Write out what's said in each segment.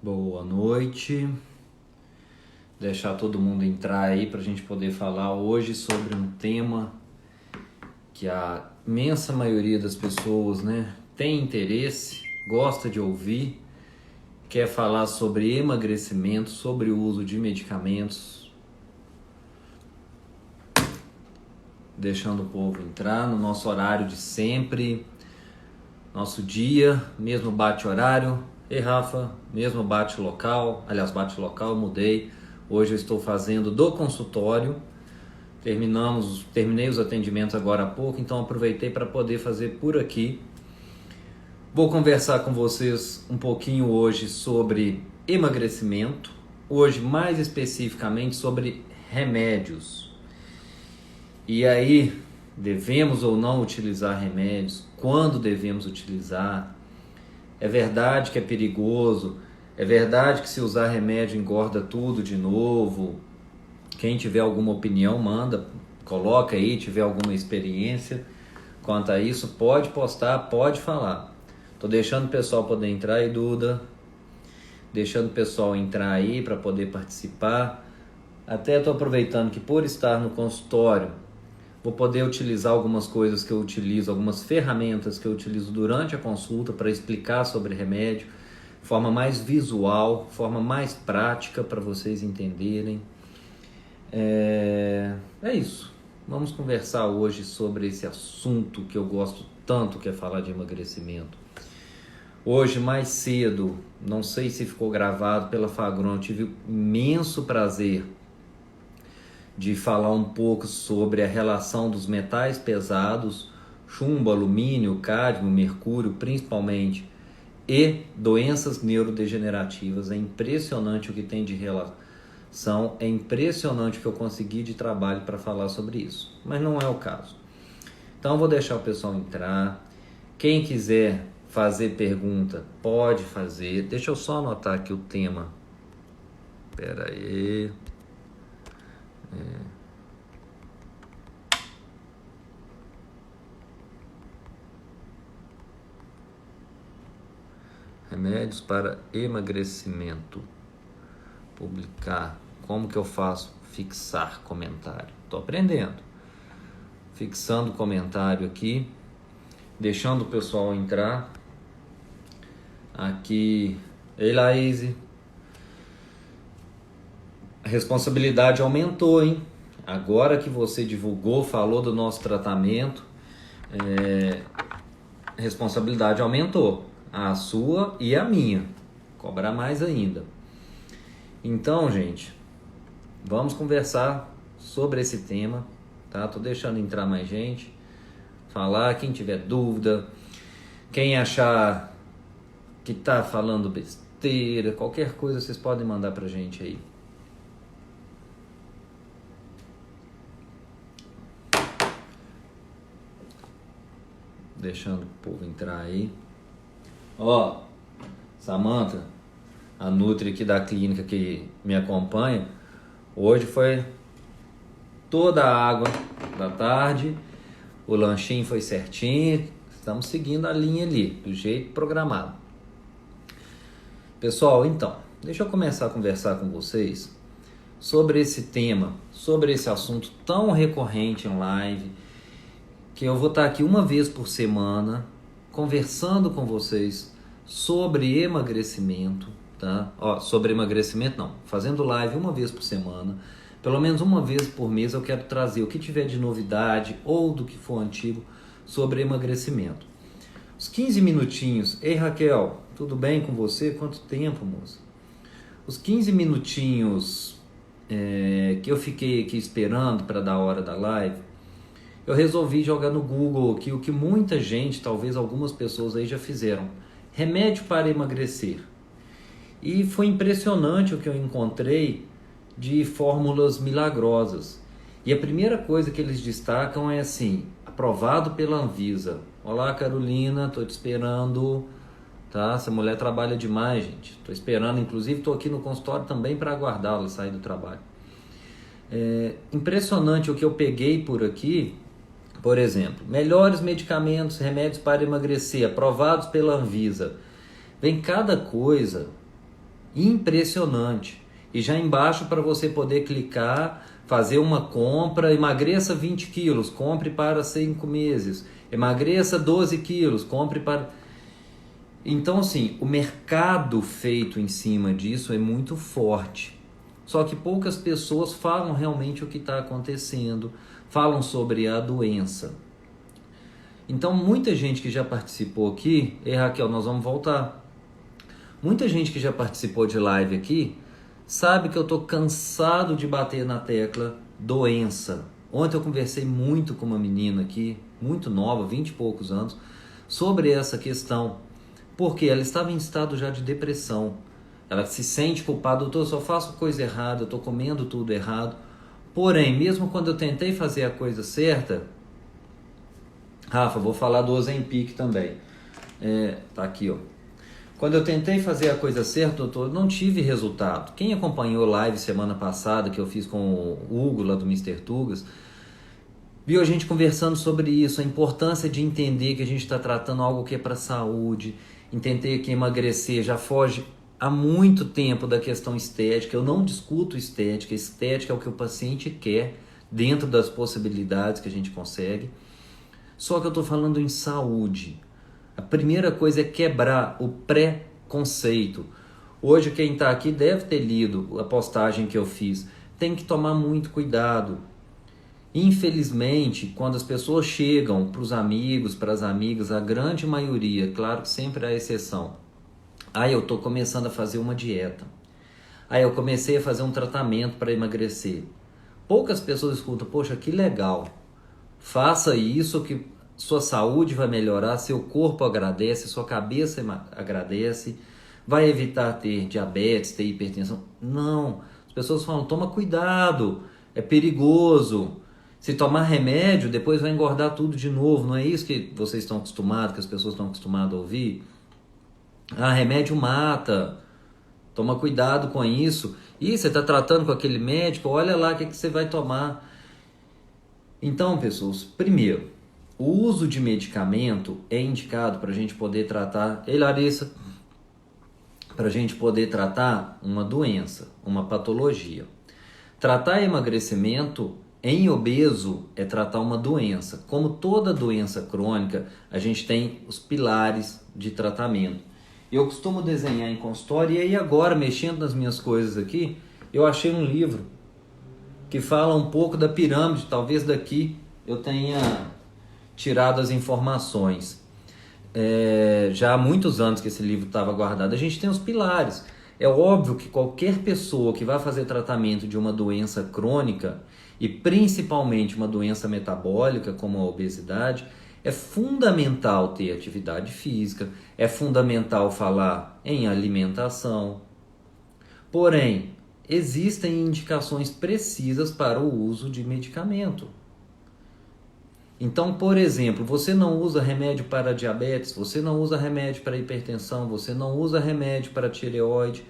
Boa noite. Deixar todo mundo entrar aí para a gente poder falar hoje sobre um tema que a imensa maioria das pessoas, tem interesse, gosta de ouvir, quer falar sobre emagrecimento, sobre o uso de medicamentos. Deixando o povo entrar no nosso horário de sempre, nosso dia, mesmo bate-horário. Ei, Rafa, mesmo bate-local, aliás, bate-local, mudei. Hoje eu estou fazendo do consultório. Terminei os atendimentos agora há pouco, então aproveitei para poder fazer por aqui. Vou conversar com vocês um pouquinho hoje sobre emagrecimento, hoje mais especificamente sobre remédios. E aí, devemos ou não utilizar remédios? Quando devemos utilizar? É verdade que é perigoso? É verdade que se usar remédio engorda tudo de novo? Quem tiver alguma opinião, manda, coloca aí, tiver alguma experiência quanto a isso, pode postar, pode falar. Tô deixando o pessoal poder entrar aí, Duda. Deixando o pessoal entrar aí para poder participar. Até tô aproveitando que por estar no consultório, vou poder utilizar algumas coisas que eu utilizo, algumas ferramentas que eu utilizo durante a consulta para explicar sobre remédio, forma mais visual, forma mais prática para vocês entenderem. É isso. Vamos conversar hoje sobre esse assunto que eu gosto tanto, que é falar de emagrecimento. Hoje, mais cedo, não sei se ficou gravado pela Fagron, eu tive o imenso prazer de falar um pouco sobre a relação dos metais pesados, chumbo, alumínio, cádmio, mercúrio, principalmente, e doenças neurodegenerativas. É impressionante o que tem de relação, é impressionante o que eu consegui de trabalho para falar sobre isso, mas não é o caso. Então, vou deixar o pessoal entrar. Quem quiser fazer pergunta, pode fazer. Deixa eu só anotar aqui o tema. Espera aí. Remédios para emagrecimento. Publicar. Como que eu faço? Fixar comentário. Estou aprendendo. Fixando comentário aqui. Deixando o pessoal entrar. Aqui. Ei, Laís. A responsabilidade aumentou, hein? Agora que você divulgou, falou do nosso tratamento, a responsabilidade aumentou. A sua e a minha. Cobrar mais ainda. Então, gente, vamos conversar sobre esse tema, tá? Tô deixando entrar mais gente, falar, quem tiver dúvida, quem achar que tá falando besteira, qualquer coisa vocês podem mandar pra gente aí. Deixando o povo entrar aí. Ó, Samantha, a Nutri aqui da clínica que me acompanha, hoje foi toda a água da tarde, o lanchinho foi certinho, estamos seguindo a linha ali, do jeito programado. Pessoal, então, deixa eu começar a conversar com vocês sobre esse tema, sobre esse assunto tão recorrente em live, que eu vou estar aqui uma vez por semana, conversando com vocês sobre emagrecimento, tá? Sobre emagrecimento não, fazendo live uma vez por semana, pelo menos uma vez por mês eu quero trazer o que tiver de novidade ou do que for antigo sobre emagrecimento. Os 15 minutinhos, ei Raquel, tudo bem com você? Quanto tempo, moça? Os 15 minutinhos que eu fiquei aqui esperando para dar a hora da live, eu resolvi jogar no Google aqui o que muita gente, talvez algumas pessoas aí já fizeram. Remédio para emagrecer. E foi impressionante o que eu encontrei de fórmulas milagrosas. E a primeira coisa que eles destacam é assim, aprovado pela Anvisa. Olá, Carolina, tô te esperando, tá? Essa mulher trabalha demais, gente. Tô esperando, inclusive tô aqui no consultório também para aguardá-la sair do trabalho. Impressionante o que eu peguei por aqui. Por exemplo, melhores medicamentos, remédios para emagrecer, aprovados pela Anvisa. Vem cada coisa impressionante. E já embaixo para você poder clicar, fazer uma compra, emagreça 20 quilos, compre para 5 meses. Emagreça 12 quilos, compre para... Então, assim, o mercado feito em cima disso é muito forte. Só que poucas pessoas falam realmente o que está acontecendo, falam sobre a doença. Então, muita gente que já participou aqui... Raquel, nós vamos voltar. Muita gente que já participou de live aqui sabe que eu estou cansado de bater na tecla doença. Ontem eu conversei muito com uma menina aqui, muito nova, 20 e poucos anos, sobre essa questão. Porque ela estava em estado já de depressão. Ela se sente culpada, doutor, eu só faço coisa errada, eu estou comendo tudo errado. Porém, mesmo quando eu tentei fazer a coisa certa... Rafa, vou falar do Ozempic também. Tá aqui, ó. Quando eu tentei fazer a coisa certa, doutor, não tive resultado. Quem acompanhou live semana passada, que eu fiz com o Hugo, lá do Mr. Tugas, viu a gente conversando sobre isso, a importância de entender que a gente está tratando algo que é para a saúde, entender que emagrecer já foge há muito tempo da questão estética. Eu não discuto estética, estética é o que o paciente quer, dentro das possibilidades que a gente consegue. Só que eu estou falando em saúde. A primeira coisa é quebrar o preconceito. Hoje quem está aqui deve ter lido a postagem que eu fiz. Tem que tomar muito cuidado. Infelizmente, quando as pessoas chegam para os amigos, para as amigas, a grande maioria, claro que sempre há exceção. Eu estou começando a fazer uma dieta. Eu comecei a fazer um tratamento para emagrecer. Poucas pessoas escutam, poxa, que legal. Faça isso que sua saúde vai melhorar, seu corpo agradece, sua cabeça agradece, vai evitar ter diabetes, ter hipertensão. Não, as pessoas falam, toma cuidado, é perigoso. Se tomar remédio, depois vai engordar tudo de novo. Não é isso que vocês estão acostumados, que as pessoas estão acostumadas a ouvir? Remédio mata, toma cuidado com isso. Você está tratando com aquele médico, olha lá o que você vai tomar. Então, pessoas, primeiro, o uso de medicamento é indicado para a gente poder tratar, Larissa, para a gente poder tratar uma doença, uma patologia. Tratar emagrecimento em obeso é tratar uma doença. Como toda doença crônica, a gente tem os pilares de tratamento. Eu costumo desenhar em consultório e aí agora, mexendo nas minhas coisas aqui, eu achei um livro que fala um pouco da pirâmide, talvez daqui eu tenha tirado as informações. Já há muitos anos que esse livro estava guardado. A gente tem os pilares. É óbvio que qualquer pessoa que vai fazer tratamento de uma doença crônica, e principalmente uma doença metabólica como a obesidade, é fundamental ter atividade física, é fundamental falar em alimentação. Porém, existem indicações precisas para o uso de medicamento. Então, por exemplo, você não usa remédio para diabetes, você não usa remédio para hipertensão, você não usa remédio para tireoide.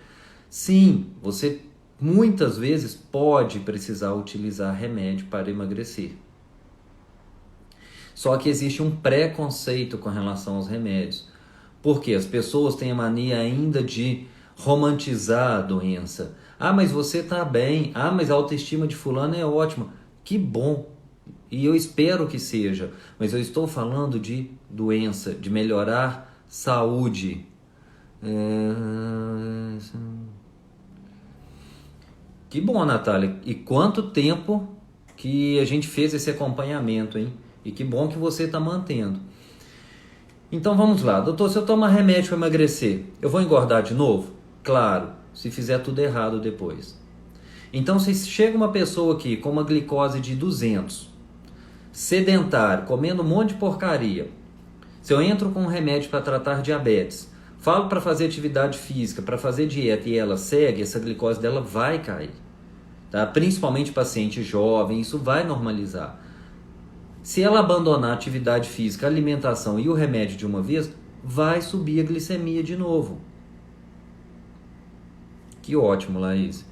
Sim, você muitas vezes pode precisar utilizar remédio para emagrecer. Só que existe um preconceito com relação aos remédios. Porque as pessoas têm a mania ainda de romantizar a doença. Mas você está bem. Mas a autoestima de fulano é ótima. Que bom. E eu espero que seja. Mas eu estou falando de doença, de melhorar saúde. Que bom, Natália. E quanto tempo que a gente fez esse acompanhamento, hein? E que bom que você está mantendo. Então vamos lá. Doutor, se eu tomar remédio para emagrecer, eu vou engordar de novo? Claro, se fizer tudo errado depois. Então se chega uma pessoa aqui com uma glicose de 200, sedentário, comendo um monte de porcaria, se eu entro com um remédio para tratar diabetes, falo para fazer atividade física, para fazer dieta e ela segue, essa glicose dela vai cair. Tá? Principalmente paciente jovem, isso vai normalizar. Se ela abandonar a atividade física, a alimentação e o remédio de uma vez, vai subir a glicemia de novo. Que ótimo, Laís.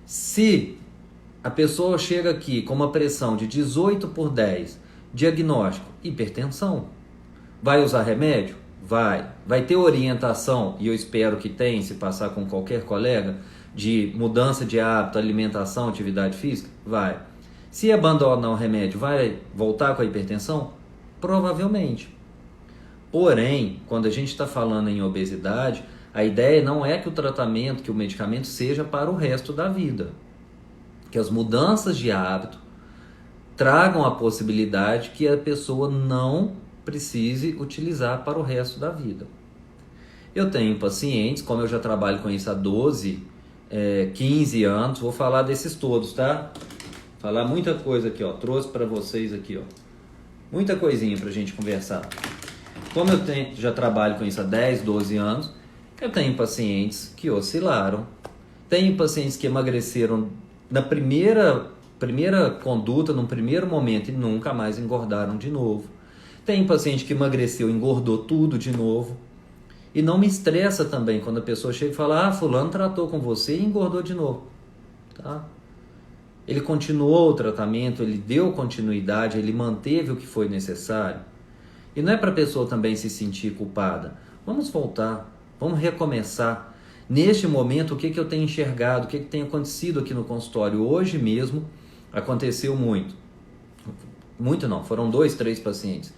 Se a pessoa chega aqui com uma pressão de 18/10, diagnóstico, hipertensão, vai usar remédio? Vai. Vai ter orientação, e eu espero que tenha, se passar com qualquer colega, de mudança de hábito, alimentação, atividade física? Vai. Se abandonar o remédio, vai voltar com a hipertensão? Provavelmente. Porém, quando a gente está falando em obesidade, a ideia não é que o tratamento, que o medicamento seja para o resto da vida. Que as mudanças de hábito tragam a possibilidade que a pessoa não precise utilizar para o resto da vida. Eu tenho pacientes, como eu já trabalho com isso há 12, 15 anos, vou falar desses todos, tá? Falar muita coisa aqui, ó, trouxe para vocês aqui, ó, muita coisinha para a gente conversar. Como eu já trabalho com isso há 10, 12 anos, eu tenho pacientes que oscilaram, tenho pacientes que emagreceram na primeira conduta, no primeiro momento e nunca mais engordaram de novo. Tem paciente que emagreceu, engordou tudo de novo. E não me estressa também quando a pessoa chega e fala: fulano tratou com você e engordou de novo. Tá? Ele continuou o tratamento, ele deu continuidade, ele manteve o que foi necessário. E não é para a pessoa também se sentir culpada. Vamos voltar, vamos recomeçar. Neste momento, o que eu tenho enxergado, o que tem acontecido aqui no consultório? Hoje mesmo aconteceu muito. Muito não, foram 2, 3 pacientes.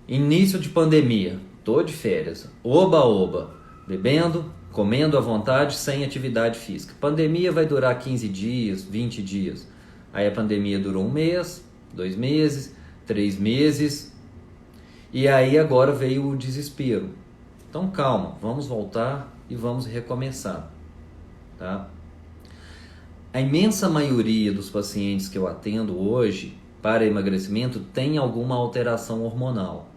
Início de pandemia, tô de férias, oba-oba, bebendo, comendo à vontade, sem atividade física. Pandemia vai durar 15 dias, 20 dias. Aí a pandemia durou 1 mês, 2 meses, 3 meses. E aí agora veio o desespero. Então calma, vamos voltar e vamos recomeçar. Tá? A imensa maioria dos pacientes que eu atendo hoje para emagrecimento tem alguma alteração hormonal.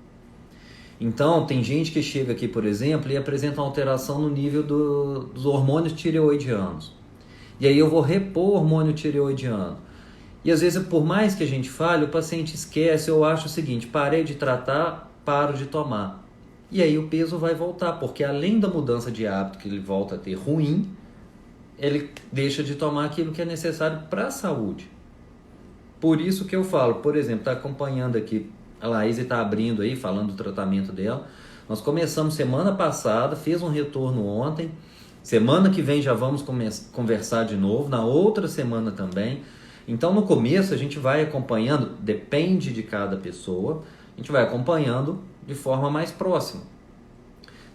Então, tem gente que chega aqui, por exemplo, e apresenta uma alteração no nível dos hormônios tireoidianos. E aí eu vou repor o hormônio tireoidiano. E às vezes, por mais que a gente fale, o paciente esquece. Eu acho o seguinte: parei de tratar, paro de tomar. E aí o peso vai voltar, porque além da mudança de hábito que ele volta a ter ruim, ele deixa de tomar aquilo que é necessário para a saúde. Por isso que eu falo, por exemplo, está acompanhando aqui, a Laís está abrindo aí, falando do tratamento dela. Nós começamos semana passada, fez um retorno ontem. Semana que vem já vamos conversar de novo, na outra semana também. Então no começo a gente vai acompanhando, depende de cada pessoa, a gente vai acompanhando de forma mais próxima.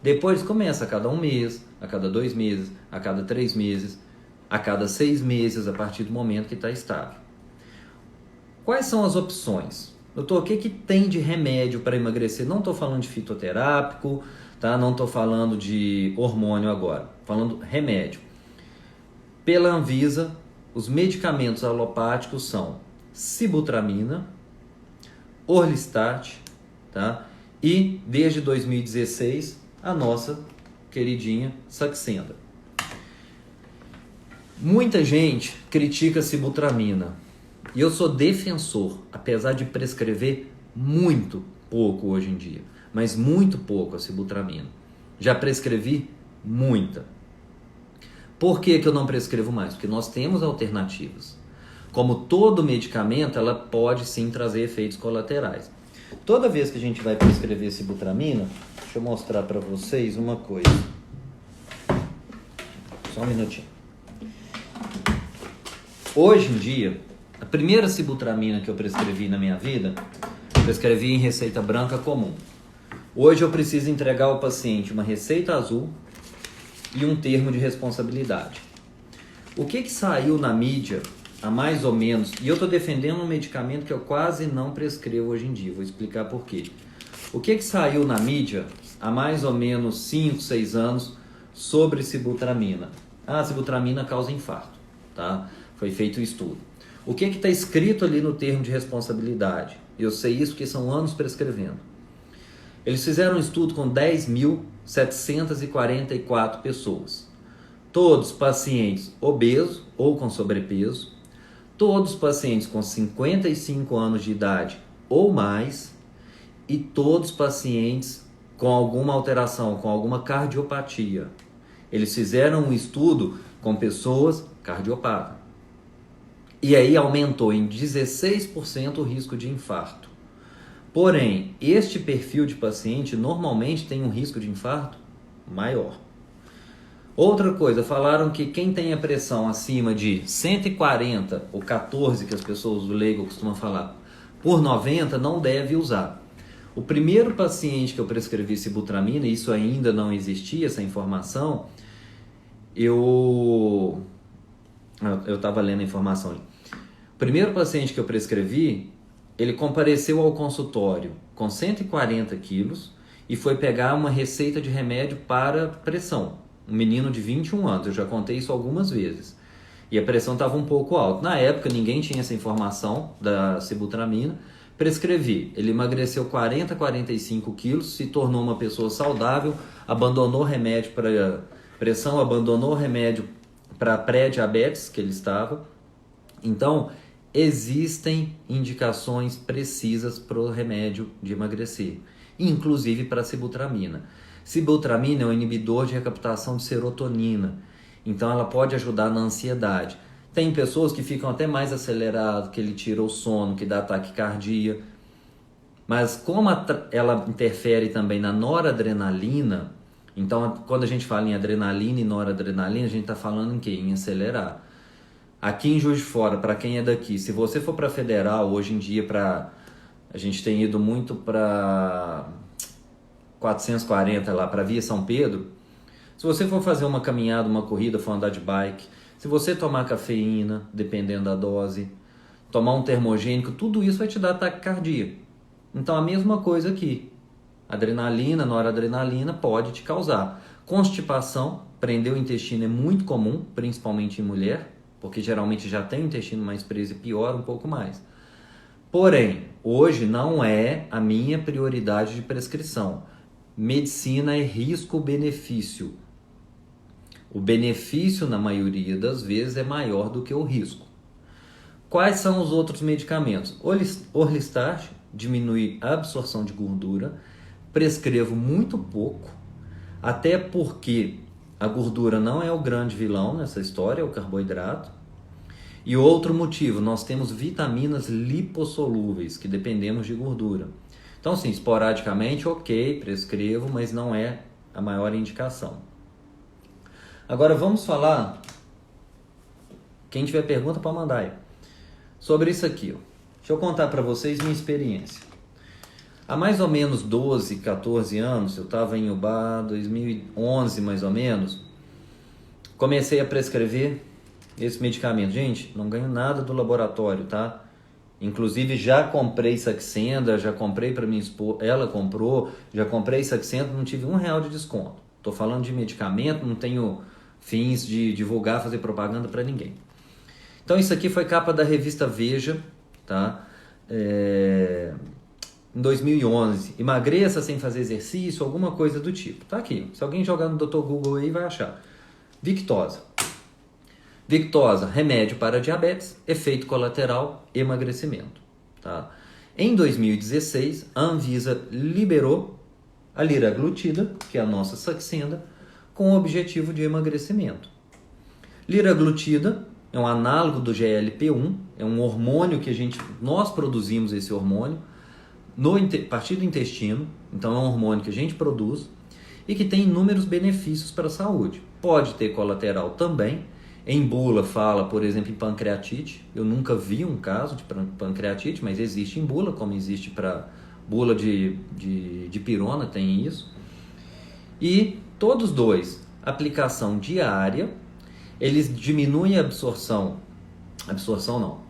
Depois começa a cada 1 mês, a cada 2 meses, a cada 3 meses, a cada 6 meses, a partir do momento que está estável. Quais são as opções? Doutor, o que tem de remédio para emagrecer? Não estou falando de fitoterápico, tá? Não estou falando de hormônio agora, falando remédio. Pela Anvisa, os medicamentos alopáticos são sibutramina, Orlistat, tá? E desde 2016 a nossa queridinha Saxenda. Muita gente critica a sibutramina. E eu sou defensor, apesar de prescrever muito pouco hoje em dia, mas muito pouco a sibutramina. Já prescrevi muita. Por que eu não prescrevo mais? Porque nós temos alternativas. Como todo medicamento, ela pode sim trazer efeitos colaterais. Toda vez que a gente vai prescrever sibutramina, deixa eu mostrar para vocês uma coisa. Só um minutinho. Hoje em dia, a primeira sibutramina que eu prescrevi na minha vida, prescrevi em receita branca comum. Hoje eu preciso entregar ao paciente uma receita azul e um termo de responsabilidade. O que saiu na mídia há mais ou menos, e eu estou defendendo um medicamento que eu quase não prescrevo hoje em dia, vou explicar por quê. O que saiu na mídia há mais ou menos 5, 6 anos sobre sibutramina? A sibutramina causa infarto, tá? Foi feito um estudo. O que está escrito ali no termo de responsabilidade? Eu sei isso porque são anos prescrevendo. Eles fizeram um estudo com 10.744 pessoas. Todos pacientes obesos ou com sobrepeso, todos pacientes com 55 anos de idade ou mais e todos pacientes com alguma alteração, com alguma cardiopatia. Eles fizeram um estudo com pessoas cardiopatas. E aí aumentou em 16% o risco de infarto. Porém, este perfil de paciente normalmente tem um risco de infarto maior. Outra coisa, falaram que quem tem a pressão acima de 140 ou 14, que as pessoas do leigo costumam falar, por 90, não deve usar. O primeiro paciente que eu prescrevi sibutramina, isso ainda não existia, essa informação, eu estava lendo a informação ali. O primeiro paciente que eu prescrevi, ele compareceu ao consultório com 140 quilos e foi pegar uma receita de remédio para pressão. Um menino de 21 anos, eu já contei isso algumas vezes. E a pressão estava um pouco alta. Na época, ninguém tinha essa informação da sibutramina. Prescrevi. Ele emagreceu 40, 45 quilos, se tornou uma pessoa saudável, abandonou remédio para pressão, abandonou remédio para pré-diabetes que ele estava. Então, existem indicações precisas para o remédio de emagrecer, inclusive para a sibutramina. Sibutramina é um inibidor de recaptação de serotonina, então ela pode ajudar na ansiedade. Tem pessoas que ficam até mais aceleradas, que ele tira o sono, que dá taquicardia, mas como ela interfere também na noradrenalina, então quando a gente fala em adrenalina e noradrenalina, a gente está falando em quê? Em acelerar. Aqui em Juiz de Fora, para quem é daqui, se você for para Federal, hoje em dia, a gente tem ido muito para 440 lá, para Via São Pedro. Se você for fazer uma caminhada, uma corrida, for andar de bike, se você tomar cafeína, dependendo da dose, tomar um termogênico, tudo isso vai te dar taquicardia. Então a mesma coisa aqui. Adrenalina, noradrenalina pode te causar. Constipação, prender o intestino é muito comum, principalmente em mulher, porque geralmente já tem o intestino mais preso e piora um pouco mais. Porém, hoje não é a minha prioridade de prescrição. Medicina é risco-benefício. O benefício, na maioria das vezes, é maior do que o risco. Quais são os outros medicamentos? Orlistat diminui a absorção de gordura. Prescrevo muito pouco, até porque a gordura não é o grande vilão nessa história, é o carboidrato. E outro motivo, nós temos vitaminas lipossolúveis, que dependemos de gordura. Então, sim, esporadicamente, ok, prescrevo, mas não é a maior indicação. Agora, vamos falar, quem tiver pergunta pode mandar aí, sobre isso aqui. Deixa eu contar para vocês minha experiência. Há mais ou menos 12, 14 anos, eu estava em Ubá, 2011 mais ou menos, comecei a prescrever esse medicamento. Gente, não ganho nada do laboratório, tá? Inclusive já comprei Saxenda, já comprei para minha esposa, ela comprou, já comprei Saxenda, não tive R$1 de desconto. Estou falando de medicamento, não tenho fins de divulgar, fazer propaganda para ninguém. Então isso aqui foi capa da revista Veja, tá? Em 2011, emagreça sem fazer exercício, alguma coisa do tipo. Tá aqui, se alguém jogar no Dr. Google aí vai achar. Victosa. Victosa, remédio para diabetes, efeito colateral, emagrecimento. Tá? Em 2016, a Anvisa liberou a liraglutida, que é a nossa Saxenda, com o objetivo de emagrecimento. Liraglutida é um análogo do GLP-1, é um hormônio que nós produzimos esse hormônio a partir do intestino, então é um hormônio que a gente produz e que tem inúmeros benefícios para a saúde. Pode ter colateral também. Em bula fala, por exemplo, em pancreatite. Eu nunca vi um caso de pancreatite, mas existe em bula, como existe para bula de pirona, tem isso. E todos dois, aplicação diária, eles diminuem a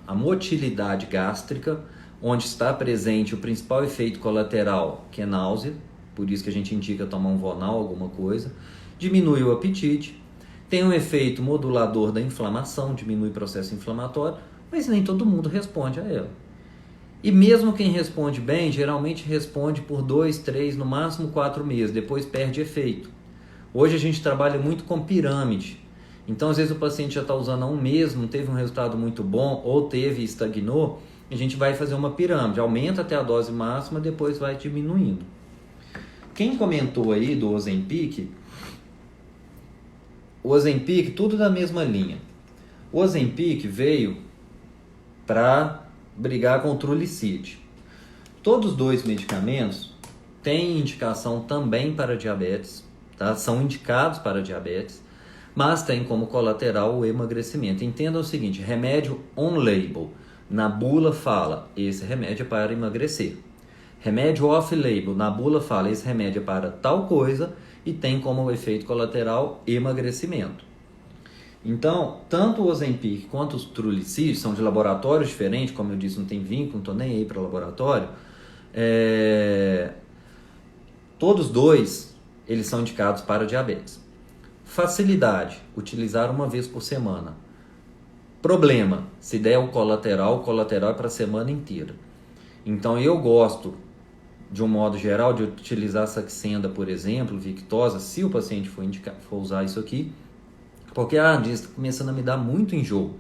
a motilidade gástrica, onde está presente o principal efeito colateral, que é náusea, por isso que a gente indica tomar um Vonal, alguma coisa, diminui o apetite, tem um efeito modulador da inflamação, diminui o processo inflamatório, mas nem todo mundo responde a ela. E mesmo quem responde bem, geralmente responde por 2, 3, no máximo 4 meses, depois perde efeito. Hoje a gente trabalha muito com pirâmide, então às vezes o paciente já está usando há um mês, não teve um resultado muito bom, ou teve e estagnou, a gente vai fazer uma pirâmide, aumenta até a dose máxima, depois vai diminuindo. Quem comentou aí do Ozempic, o Ozempic, tudo da mesma linha. O Ozempic veio para brigar contra o Trulicity. Todos os dois medicamentos têm indicação também para diabetes, tá? São indicados para diabetes, mas tem como colateral o emagrecimento. Entendam o seguinte, remédio on-label. Na bula fala, esse remédio é para emagrecer. Remédio off-label, na bula fala, esse remédio é para tal coisa e tem como efeito colateral emagrecimento. Então, tanto o Ozempic quanto os Trulicid são de laboratórios diferentes, como eu disse, não tem vínculo, não estou nem aí para laboratório. Todos dois, eles são indicados para diabetes. Facilidade, utilizar uma vez por semana. Problema, se der o colateral é para a semana inteira. Então eu gosto, de um modo geral, de utilizar Saxenda, por exemplo, Victoza, se o paciente for usar isso aqui, porque diz, está começando a me dar muito enjoo.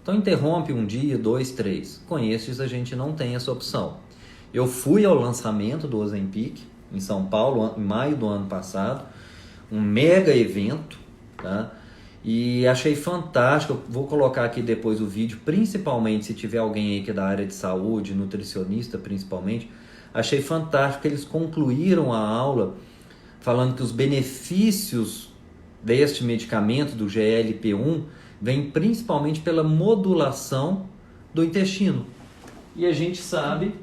Então interrompe um dia, 2, 3. Com esses a gente não tem essa opção. Eu fui ao lançamento do Ozempic em São Paulo, em maio do ano passado, um mega evento, tá? E achei fantástico. Eu vou colocar aqui depois o vídeo, principalmente se tiver alguém aí que é da área de saúde, nutricionista principalmente. Achei fantástico que eles concluíram a aula falando que os benefícios deste medicamento, do GLP-1, vem principalmente pela modulação do intestino. E a gente sabe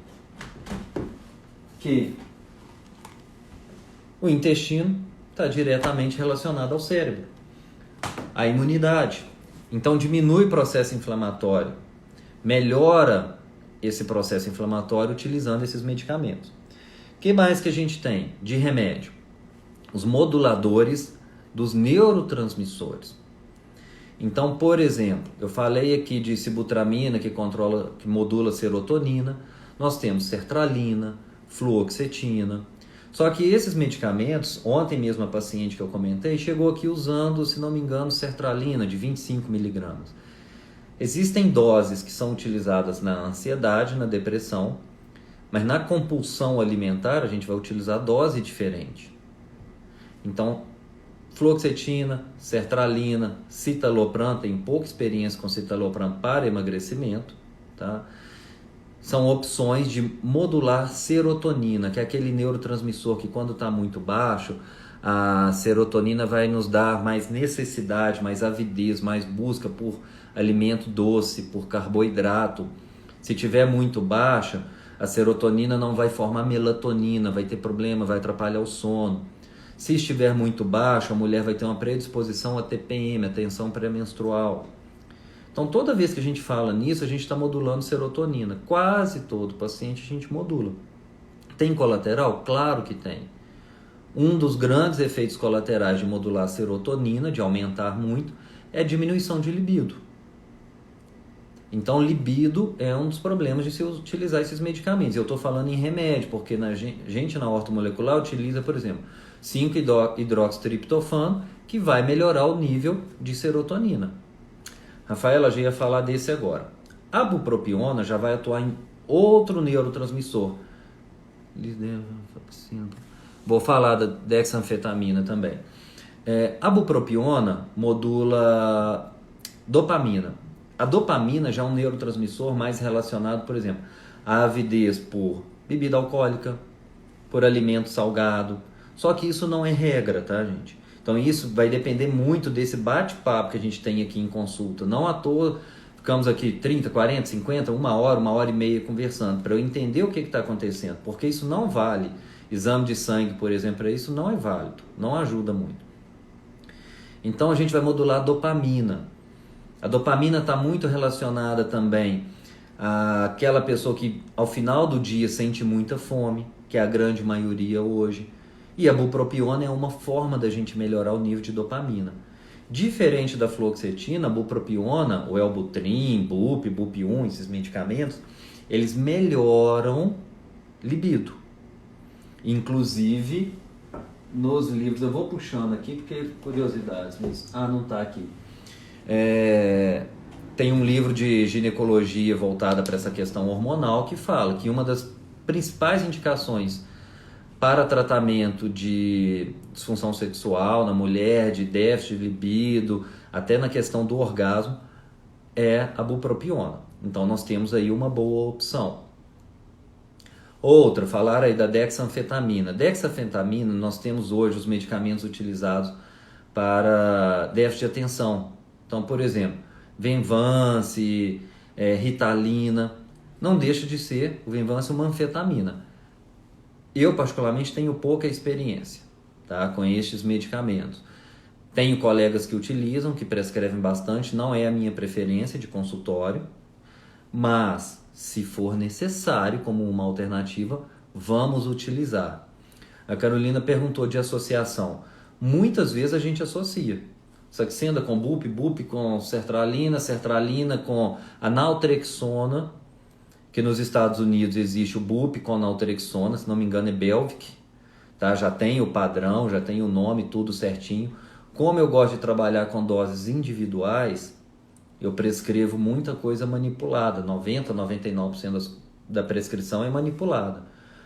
que o intestino está diretamente relacionado ao cérebro, à imunidade. Então diminui o processo inflamatório, melhora esse processo inflamatório utilizando esses medicamentos. O que mais que a gente tem de remédio? Os moduladores dos neurotransmissores. Então, por exemplo, eu falei aqui de sibutramina, que modula a serotonina. Nós temos sertralina, fluoxetina. Só que esses medicamentos, ontem mesmo a paciente que eu comentei, chegou aqui usando, se não me engano, sertralina de 25 miligramas. Existem doses que são utilizadas na ansiedade, na depressão, mas na compulsão alimentar a gente vai utilizar dose diferente. Então, fluoxetina, sertralina, citalopram, tem pouca experiência com citalopram para emagrecimento, tá? São opções de modular serotonina, que é aquele neurotransmissor que quando está muito baixo, a serotonina vai nos dar mais necessidade, mais avidez, mais busca por alimento doce, por carboidrato. Se tiver muito baixa, a serotonina não vai formar melatonina, vai ter problema, vai atrapalhar o sono. Se estiver muito baixo, a mulher vai ter uma predisposição a TPM, a tensão pré-menstrual. Então, toda vez que a gente fala nisso, a gente está modulando serotonina. Quase todo paciente a gente modula. Tem colateral? Claro que tem. Um dos grandes efeitos colaterais de modular a serotonina, de aumentar muito, é a diminuição de libido. Então, libido é um dos problemas de se utilizar esses medicamentos. Eu estou falando em remédio, porque a gente na ortomolecular utiliza, por exemplo, 5-hidroxitriptofano, que vai melhorar o nível de serotonina. Rafaela, já ia falar desse agora. A bupropiona já vai atuar em outro neurotransmissor. Vou falar da dexanfetamina também. A bupropiona modula dopamina. A dopamina já é um neurotransmissor mais relacionado, por exemplo, à avidez por bebida alcoólica, por alimento salgado. Só que isso não é regra, tá, gente? Então isso vai depender muito desse bate-papo que a gente tem aqui em consulta. Não à toa ficamos aqui 30, 40, 50, uma hora e meia conversando para eu entender o que está acontecendo. Porque isso não vale. Exame de sangue, por exemplo, para isso não é válido. Não ajuda muito. Então a gente vai modular a dopamina. A dopamina está muito relacionada também àquela pessoa que ao final do dia sente muita fome, que é a grande maioria hoje. E a bupropiona é uma forma da gente melhorar o nível de dopamina. Diferente da fluoxetina, a bupropiona, o Elbutrin, BUP, BUP1, esses medicamentos, eles melhoram libido. Inclusive, nos livros, eu vou puxando aqui porque curiosidades, mas não está aqui. Tem um livro de ginecologia voltada para essa questão hormonal que fala que uma das principais indicações para tratamento de disfunção sexual na mulher, de déficit de libido, até na questão do orgasmo, é a bupropiona. Então nós temos aí uma boa opção. Outra, falaram aí da dexanfetamina. Dexanfetamina, nós temos hoje os medicamentos utilizados para déficit de atenção. Então, por exemplo, Venvance, Ritalina, não deixa de ser o Venvance uma anfetamina. Eu, particularmente, tenho pouca experiência, tá, com estes medicamentos. Tenho colegas que utilizam, que prescrevem bastante, não é a minha preferência de consultório, mas se for necessário como uma alternativa, vamos utilizar. A Carolina perguntou de associação. Muitas vezes a gente associa. Saxenda com bup com sertralina, sertralina com a naltrexona, que nos Estados Unidos existe o bup com naltrexona, se não me engano é Belvic, tá? Já tem o padrão, já tem o nome, tudo certinho. Como eu gosto de trabalhar com doses individuais, eu prescrevo muita coisa manipulada, 90, 99% da prescrição é manipulada.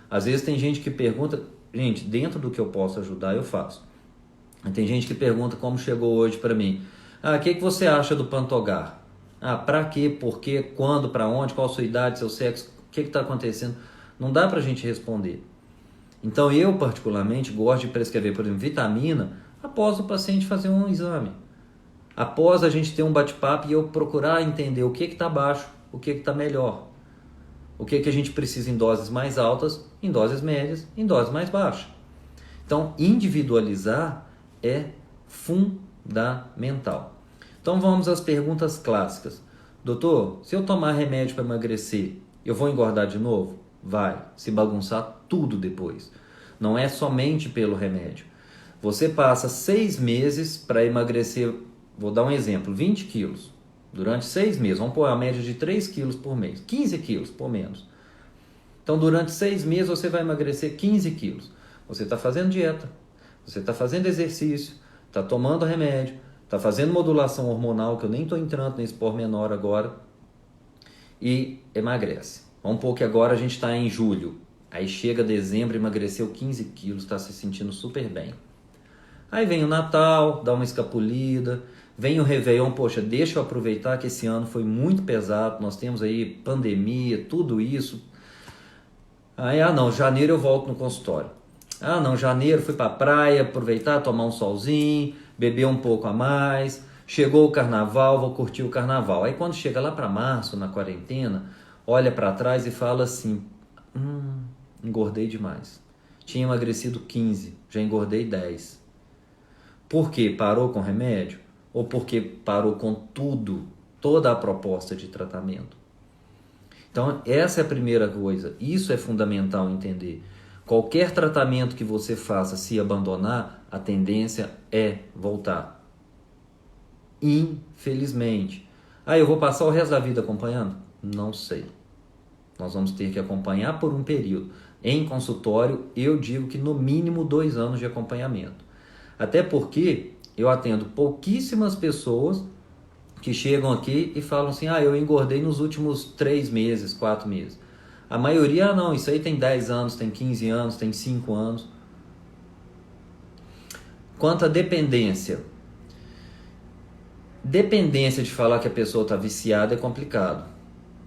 Às vezes tem gente que pergunta, gente, dentro do que eu posso ajudar, eu faço. Tem gente que pergunta como chegou hoje para mim. O que você acha do Pantogar? Para quê, por quê, quando, para onde, qual a sua idade, seu sexo, o que está acontecendo? Não dá para a gente responder. Então eu particularmente gosto de prescrever, por exemplo, vitamina após o paciente fazer um exame. Após a gente ter um bate-papo e eu procurar entender o que está baixo, o que está melhor. O que a gente precisa em doses mais altas, em doses médias, em doses mais baixas. Então, individualizar é fundamental. Então, vamos às perguntas clássicas. Doutor, se eu tomar remédio para emagrecer, eu vou engordar de novo? Vai, se bagunçar tudo depois. Não é somente pelo remédio. Você passa 6 meses para emagrecer, vou dar um exemplo, 20 quilos. Durante 6 meses, vamos pôr a média de 3 quilos por mês, 15 quilos por menos. Então, durante 6 meses você vai emagrecer 15 quilos. Você está fazendo dieta, você está fazendo exercício, está tomando remédio, está fazendo modulação hormonal, que eu nem estou entrando nesse pormenor agora, e emagrece. Vamos pôr que agora a gente está em julho. Aí chega dezembro, emagreceu 15 quilos, está se sentindo super bem. Aí vem o Natal, dá uma escapulida, vem o Réveillon, poxa, deixa eu aproveitar que esse ano foi muito pesado, nós temos aí pandemia, tudo isso. Aí, não, janeiro eu volto no consultório. Não, janeiro fui para a praia, aproveitar, tomar um solzinho, beber um pouco a mais, chegou o carnaval, vou curtir o carnaval. Aí quando chega lá para março, na quarentena, olha para trás e fala assim, engordei demais. Tinha emagrecido 15, já engordei 10. Por quê? Parou com remédio? Ou porque parou com tudo, toda a proposta de tratamento? Então, essa é a primeira coisa. Isso é fundamental entender. Qualquer tratamento que você faça se abandonar, a tendência é voltar. Infelizmente. Eu vou passar o resto da vida acompanhando? Não sei. Nós vamos ter que acompanhar por um período. Em consultório, eu digo que no mínimo 2 anos de acompanhamento. Até porque eu atendo pouquíssimas pessoas que chegam aqui e falam assim, eu engordei nos últimos 3 meses, 4 meses. A maioria, não, isso aí tem 10 anos, tem 15 anos, tem 5 anos. Quanto à dependência. Dependência de falar que a pessoa está viciada é complicado.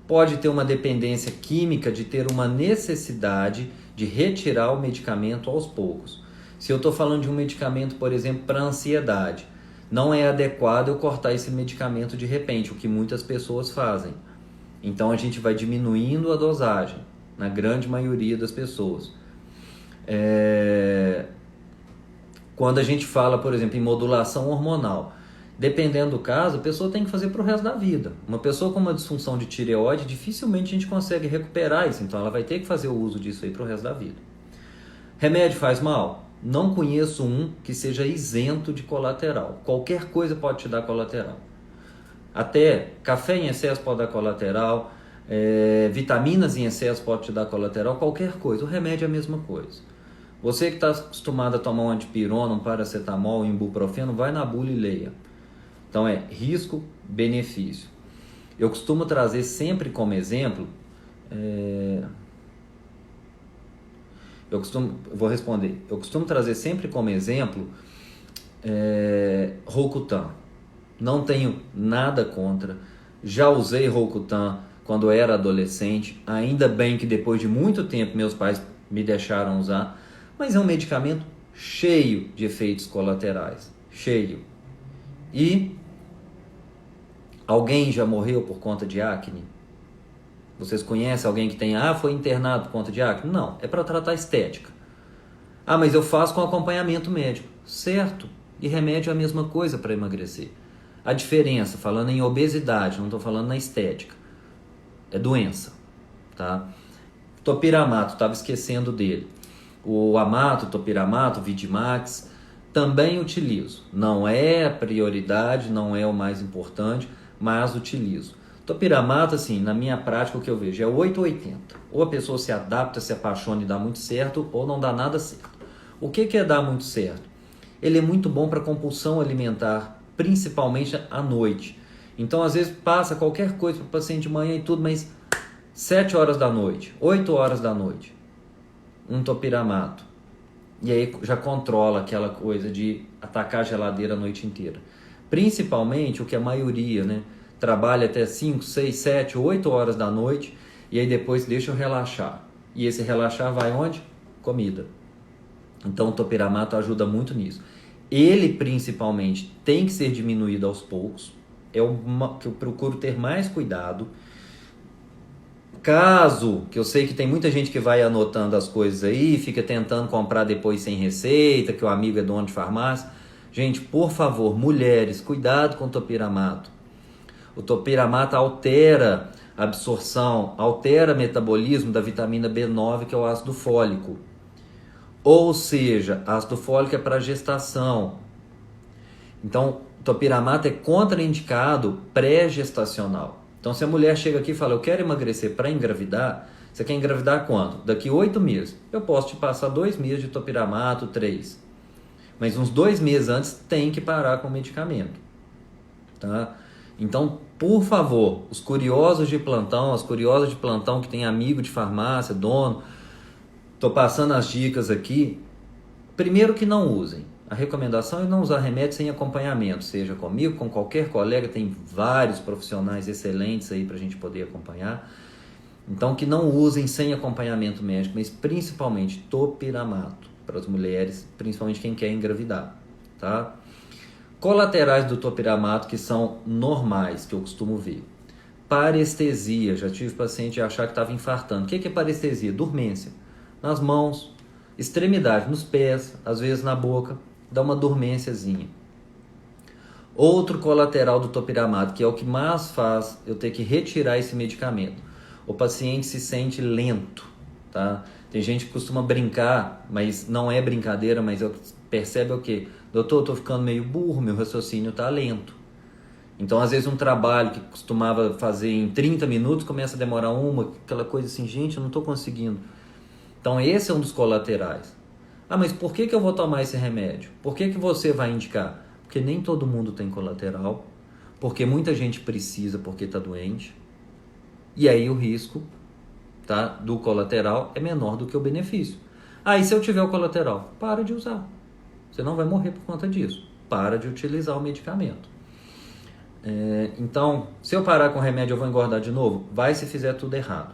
Pode ter uma dependência química de ter uma necessidade de retirar o medicamento aos poucos. Se eu estou falando de um medicamento, por exemplo, para ansiedade, não é adequado eu cortar esse medicamento de repente, o que muitas pessoas fazem. Então a gente vai diminuindo a dosagem, na grande maioria das pessoas. Quando a gente fala, por exemplo, em modulação hormonal, dependendo do caso, a pessoa tem que fazer para o resto da vida. Uma pessoa com uma disfunção de tireoide, dificilmente a gente consegue recuperar isso, então ela vai ter que fazer o uso disso aí para o resto da vida. Remédio faz mal? Não conheço um que seja isento de colateral. Qualquer coisa pode te dar colateral. Até café em excesso pode dar colateral, vitaminas em excesso pode te dar colateral, qualquer coisa. O remédio é a mesma coisa. Você que está acostumado a tomar um antipirona, um paracetamol, um ibuprofeno, vai na bula e leia. Então é risco, benefício. Eu costumo trazer sempre como exemplo... vou responder. Eu costumo trazer sempre como exemplo Rocutan. Não tenho nada contra. Já usei Rocutan quando eu era adolescente. Ainda bem que depois de muito tempo meus pais me deixaram usar, mas é um medicamento cheio de efeitos colaterais, cheio. E alguém já morreu por conta de acne? Vocês conhecem alguém que tem, foi internado por conta de acne? Não, é para tratar estética. Mas eu faço com acompanhamento médico. Certo, e remédio é a mesma coisa para emagrecer. A diferença, falando em obesidade, não estou falando na estética, é doença, tá? Topiramato, estava esquecendo dele. O Amato, Topiramato, Vidimax, também utilizo. Não é a prioridade, não é o mais importante, mas utilizo. Topiramato, assim, na minha prática, o que eu vejo é 880. Ou a pessoa se adapta, se apaixona e dá muito certo, ou não dá nada certo. O que é dar muito certo? Ele é muito bom para compulsão alimentar, principalmente à noite. Então, às vezes, passa qualquer coisa para o paciente de manhã e tudo, mas 7 horas da noite, 8 horas da noite, um topiramato. E aí já controla aquela coisa de atacar a geladeira a noite inteira. Principalmente o que a maioria, né, trabalha até 5, 6, 7, 8 horas da noite e aí depois deixa eu relaxar. E esse relaxar vai onde? Comida. Então o topiramato ajuda muito nisso. Ele principalmente tem que ser diminuído aos poucos. É uma que eu procuro ter mais cuidado. Caso, que eu sei que tem muita gente que vai anotando as coisas aí, fica tentando comprar depois sem receita, que o amigo é dono de farmácia. Gente, por favor, mulheres, cuidado com o topiramato. O topiramato altera a absorção, altera o metabolismo da vitamina B9, que é o ácido fólico. Ou seja, ácido fólico é para gestação. Então, o topiramato é contraindicado pré-gestacional. Então, se a mulher chega aqui e fala, eu quero emagrecer para engravidar, você quer engravidar quando? Daqui 8 meses. Eu posso te passar 2 meses de topiramato, 3. Mas uns 2 meses antes tem que parar com o medicamento. Tá? Então, por favor, os curiosos de plantão, as curiosas de plantão que tem amigo de farmácia, dono, estou passando as dicas aqui. Primeiro que não usem. A recomendação é não usar remédio sem acompanhamento, seja comigo, com qualquer colega, tem vários profissionais excelentes aí para a gente poder acompanhar. Então, que não usem sem acompanhamento médico, mas principalmente topiramato para as mulheres, principalmente quem quer engravidar, tá? Colaterais do topiramato que são normais, que eu costumo ver. Parestesia, já tive paciente achar que estava infartando. O que é parestesia? Dormência. Nas mãos, extremidade, nos pés, às vezes na boca, dá uma dormênciazinha. Outro colateral do topiramato, que é o que mais faz eu ter que retirar esse medicamento. O paciente se sente lento, tá? Tem gente que costuma brincar, mas não é brincadeira, mas percebe o quê? Doutor, eu tô ficando meio burro, meu raciocínio tá lento. Então, às vezes, um trabalho que costumava fazer em 30 minutos começa a demorar aquela coisa assim, gente, eu não tô conseguindo. Então, esse é um dos colaterais. Mas por que eu vou tomar esse remédio? Por que você vai indicar? Porque nem todo mundo tem colateral, porque muita gente precisa porque está doente, e aí o risco, tá, do colateral é menor do que o benefício. E se eu tiver o colateral? Para de usar. Você não vai morrer por conta disso. Para de utilizar o medicamento. Então, se eu parar com o remédio eu vou engordar de novo? Vai se fizer tudo errado.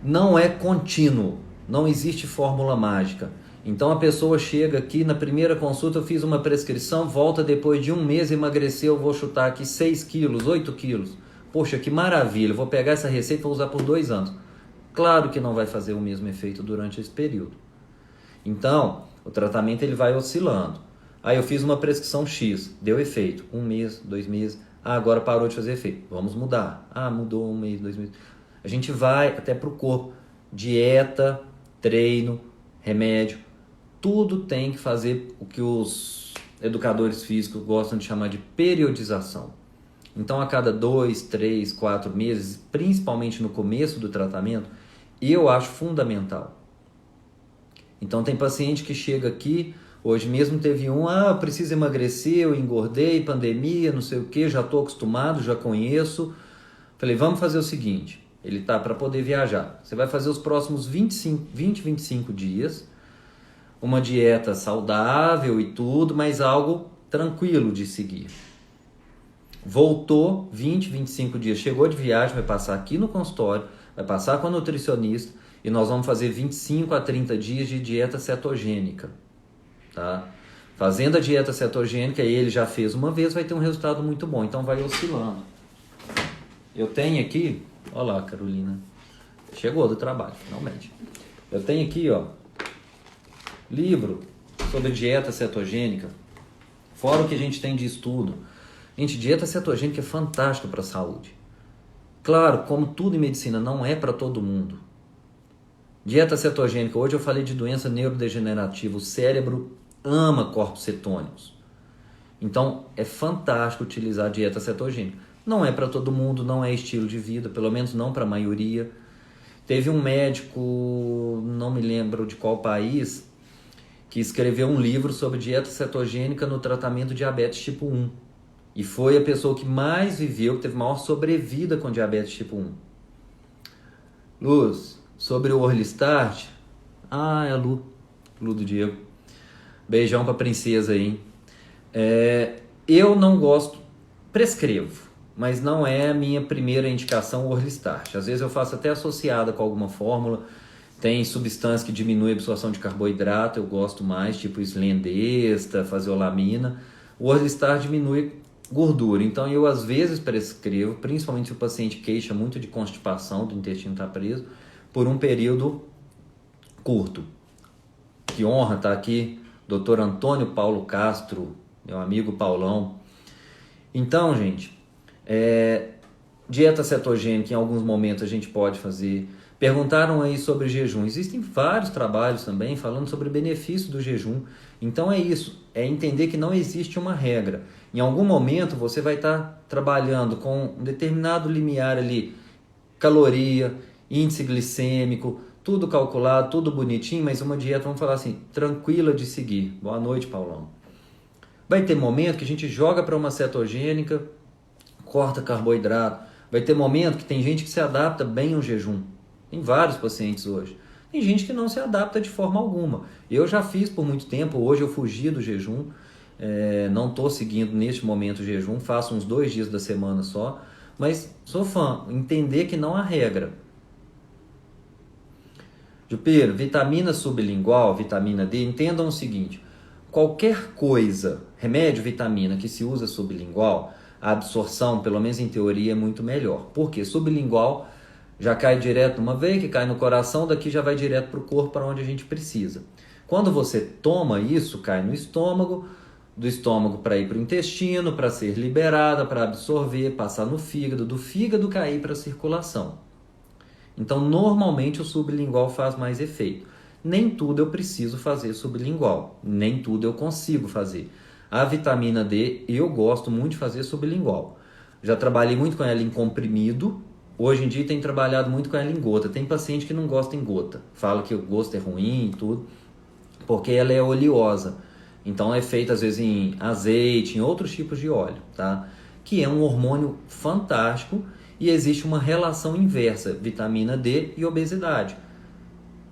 Não é contínuo. Não existe fórmula mágica. Então a pessoa chega aqui, na primeira consulta eu fiz uma prescrição, volta depois de 1 mês, emagreceu, vou chutar aqui 6 quilos, 8 quilos. Poxa, que maravilha, vou pegar essa receita e vou usar por 2 anos. Claro que não vai fazer o mesmo efeito durante esse período. Então, o tratamento ele vai oscilando. Eu fiz uma prescrição X, deu efeito. 1 mês, 2 meses, agora parou de fazer efeito. Vamos mudar. Mudou 1 mês, 2 meses. A gente vai até para o corpo. Dieta, treino, remédio, tudo tem que fazer o que os educadores físicos gostam de chamar de periodização. Então, a cada 2, 3, 4 meses, principalmente no começo do tratamento, eu acho fundamental. Então, tem paciente que chega aqui, hoje mesmo teve eu preciso emagrecer, eu engordei, pandemia, não sei o que, já estou acostumado, já conheço. Falei, vamos fazer o seguinte, ele tá para poder viajar. Você vai fazer os próximos 25 dias, uma dieta saudável e tudo, mas algo tranquilo de seguir. voltou 20, 25 dias, chegou de viagem, vai passar aqui no consultório, vai passar com a nutricionista e nós vamos fazer 25 a 30 dias de dieta cetogênica, tá? Fazendo a dieta cetogênica, ele já fez uma vez, vai ter um resultado muito bom, então vai oscilando. Eu tenho aqui, olha lá, Carolina, chegou do trabalho, finalmente. Eu tenho aqui, ó, livro sobre dieta cetogênica, fora o que a gente tem de estudo. Gente, dieta cetogênica é fantástica para a saúde. Claro, como tudo em medicina, não é para todo mundo. Dieta cetogênica, hoje eu falei de doença neurodegenerativa, o cérebro ama corpos cetônicos. Então, é fantástico utilizar a dieta cetogênica. Não é para todo mundo, não é estilo de vida, pelo menos não para a maioria. Teve um médico, não me lembro de qual país, que escreveu um livro sobre dieta cetogênica no tratamento de diabetes tipo 1. E foi a pessoa que mais viveu, que teve maior sobrevida com diabetes tipo 1. Luz, sobre o Orlistat. Ah, é a Lu do Diego. Beijão pra princesa aí. Eu não gosto, prescrevo, mas não é a minha primeira indicação o Orlistat. Às vezes eu faço até associada com alguma fórmula. Tem substância que diminui a absorção de carboidrato, eu gosto mais, tipo Slendesta, faseolamina. O Orlistat diminui gordura, então eu às vezes prescrevo, principalmente se o paciente queixa muito de constipação, do intestino estar preso, por um período curto. Que honra estar aqui, Dr. Antônio Paulo Castro, meu amigo Paulão. Então, gente, dieta cetogênica em alguns momentos a gente pode fazer. Perguntaram aí sobre jejum. Existem vários trabalhos também falando sobre o benefício do jejum. Então é isso, é entender que não existe uma regra. Em algum momento você vai estar trabalhando com um determinado limiar ali, caloria, índice glicêmico, tudo calculado, tudo bonitinho, mas uma dieta, vamos falar assim, tranquila de seguir. Boa noite, Paulão. Vai ter momento que a gente joga para uma cetogênica, corta carboidrato. Vai ter momento que tem gente que se adapta bem ao jejum. Tem vários pacientes hoje. Tem gente que não se adapta de forma alguma. Eu já fiz por muito tempo, hoje eu fugi do jejum, não estou seguindo neste momento o jejum, faço uns 2 dias da semana só, mas sou fã, entender que não há regra. Jupiro, vitamina sublingual, vitamina D, entendam o seguinte, qualquer coisa, remédio, vitamina que se usa sublingual, a absorção, pelo menos em teoria, é muito melhor. Por quê? Sublingual já cai direto numa veia, que cai no coração, daqui já vai direto para o corpo, para onde a gente precisa. Quando você toma isso, cai no estômago, do estômago para ir para o intestino, para ser liberada, para absorver, passar no fígado, do fígado cair para a circulação. Então, normalmente o sublingual faz mais efeito. Nem tudo eu preciso fazer sublingual, nem tudo eu consigo fazer. A vitamina D eu gosto muito de fazer sublingual. Já trabalhei muito com ela em comprimido. Hoje em dia tem trabalhado muito com ela em gota. Tem paciente que não gosta em gota. Fala que o gosto é ruim e tudo, porque ela é oleosa. Então é feita às vezes em azeite, em outros tipos de óleo, tá? Que é um hormônio fantástico e existe uma relação inversa, vitamina D e obesidade.